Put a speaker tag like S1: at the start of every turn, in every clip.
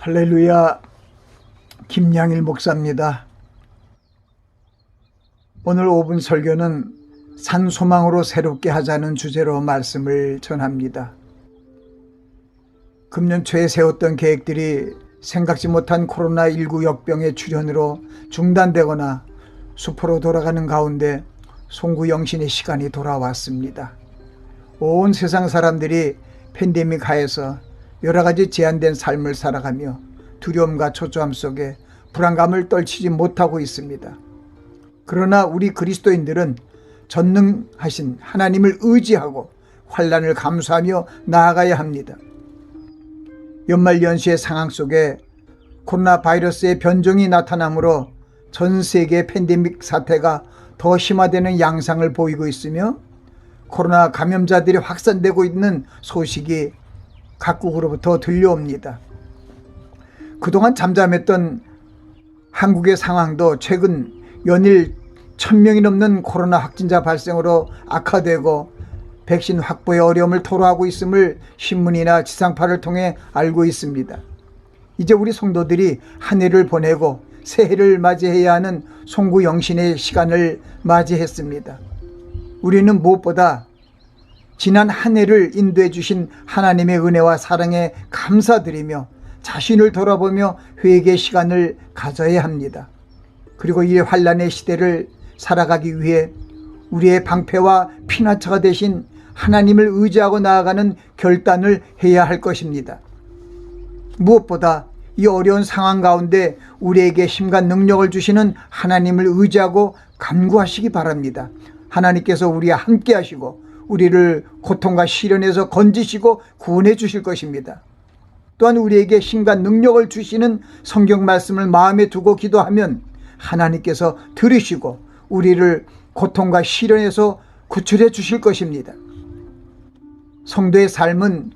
S1: 할렐루야. 김양일 목사입니다. 오늘 5분 설교는 산소망으로 새롭게 하자는 주제로 말씀을 전합니다. 금년 초에 세웠던 계획들이 생각지 못한 코로나19 역병의 출현으로 중단되거나 수포로 돌아가는 가운데 송구영신의 시간이 돌아왔습니다. 온 세상 사람들이 팬데믹 하에서 여러 가지 제한된 삶을 살아가며 두려움과 초조함 속에 불안감을 떨치지 못하고 있습니다. 그러나 우리 그리스도인들은 전능하신 하나님을 의지하고 환난을 감수하며 나아가야 합니다. 연말연시의 상황 속에 코로나 바이러스의 변종이 나타나므로 전 세계 팬데믹 사태가 더 심화되는 양상을 보이고 있으며 코로나 감염자들이 확산되고 있는 소식이 각국으로부터 들려옵니다. 그동안 잠잠했던 한국의 상황도 최근 연일 1000명이 넘는 코로나 확진자 발생으로 악화되고 백신 확보에 어려움을 토로하고 있음을 신문이나 지상파를 통해 알고 있습니다. 이제 우리 성도들이 한 해를 보내고 새해를 맞이해야 하는 송구영신의 시간을 맞이했습니다. 우리는 무엇보다 지난 한 해를 인도해 주신 하나님의 은혜와 사랑에 감사드리며 자신을 돌아보며 회개의 시간을 가져야 합니다. 그리고 이 환난의 시대를 살아가기 위해 우리의 방패와 피난처가 되신 하나님을 의지하고 나아가는 결단을 해야 할 것입니다. 무엇보다 이 어려운 상황 가운데 우리에게 힘과 능력을 주시는 하나님을 의지하고 간구하시기 바랍니다. 하나님께서 우리와 함께 하시고 우리를 고통과 시련에서 건지시고 구원해 주실 것입니다. 또한 우리에게 힘과 능력을 주시는 성경 말씀을 마음에 두고 기도하면 하나님께서 들으시고 우리를 고통과 시련에서 구출해 주실 것입니다. 성도의 삶은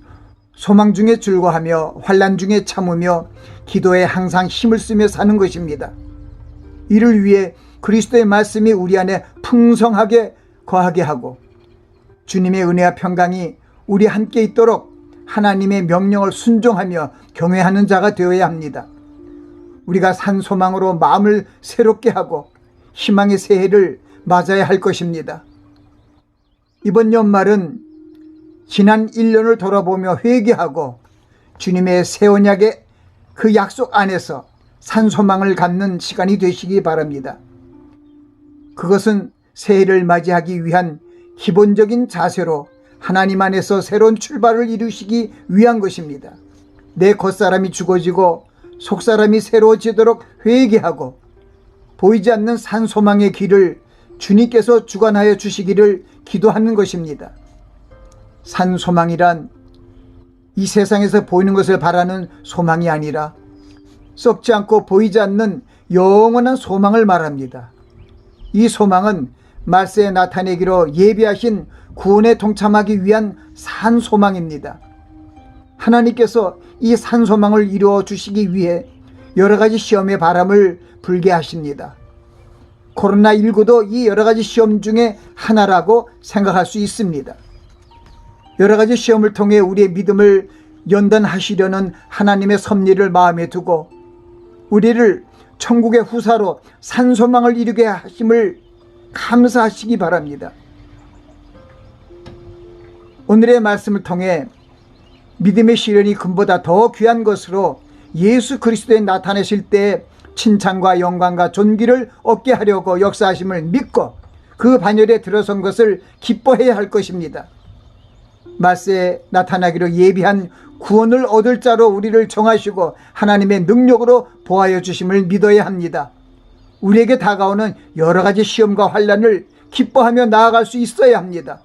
S1: 소망 중에 즐거워하며 환난 중에 참으며 기도에 항상 힘을 쓰며 사는 것입니다. 이를 위해 그리스도의 말씀이 우리 안에 풍성하게 거하게 하고 주님의 은혜와 평강이 우리 함께 있도록 하나님의 명령을 순종하며 경외하는 자가 되어야 합니다. 우리가 산 소망으로 마음을 새롭게 하고 희망의 새해를 맞아야 할 것입니다. 이번 연말은 지난 1년을 돌아보며 회개하고 주님의 새 언약의 그 약속 안에서 산 소망을 갖는 시간이 되시기 바랍니다. 그것은 새해를 맞이하기 위한 기본적인 자세로 하나님 안에서 새로운 출발을 이루시기 위한 것입니다. 내 겉사람이 죽어지고 속사람이 새로워지도록 회개하고 보이지 않는 산 소망의 길을 주님께서 주관하여 주시기를 기도하는 것입니다. 산 소망이란 이 세상에서 보이는 것을 바라는 소망이 아니라 썩지 않고 보이지 않는 영원한 소망을 말합니다. 이 소망은 말세에 나타내기로 예비하신 구원에 동참하기 위한 산 소망입니다. 하나님께서 이 산 소망을 이루어 주시기 위해 여러 가지 시험의 바람을 불게 하십니다. 코로나19도 이 여러 가지 시험 중에 하나라고 생각할 수 있습니다. 여러 가지 시험을 통해 우리의 믿음을 연단하시려는 하나님의 섭리를 마음에 두고 우리를 천국의 후사로 산 소망을 이루게 하심을 감사하시기 바랍니다. 오늘의 말씀을 통해 믿음의 시련이 금보다 더 귀한 것으로 예수 그리스도에 나타내실 때 칭찬과 영광과 존귀를 얻게 하려고 역사하심을 믿고 그 반열에 들어선 것을 기뻐해야 할 것입니다. 말세에 나타나기로 예비한 구원을 얻을 자로 우리를 정하시고 하나님의 능력으로 보하여 주심을 믿어야 합니다. 우리에게 다가오는 여러 가지 시험과 환난을 기뻐하며 나아갈 수 있어야 합니다.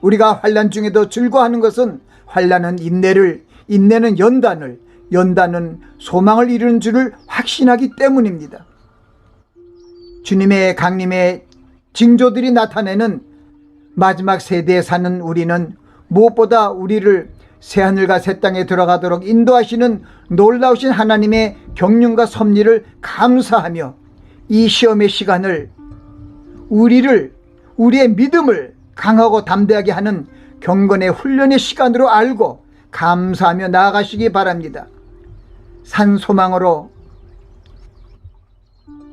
S1: 우리가 환난 중에도 즐거워하는 것은 환난은 인내를, 인내는 연단을, 연단은 소망을 이루는 줄을 확신하기 때문입니다. 주님의 강림의 징조들이 나타내는 마지막 세대에 사는 우리는 무엇보다 우리를 새하늘과 새 땅에 들어가도록 인도하시는 놀라우신 하나님의 경륜과 섭리를 감사하며 이 시험의 시간을 우리의 믿음을 강하고 담대하게 하는 경건의 훈련의 시간으로 알고 감사하며 나아가시기 바랍니다. 산 소망으로,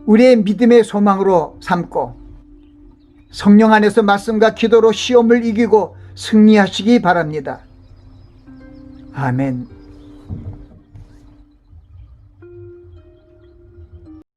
S1: 우리의 믿음의 소망으로 삼고 성령 안에서 말씀과 기도로 시험을 이기고 승리하시기 바랍니다. 아멘.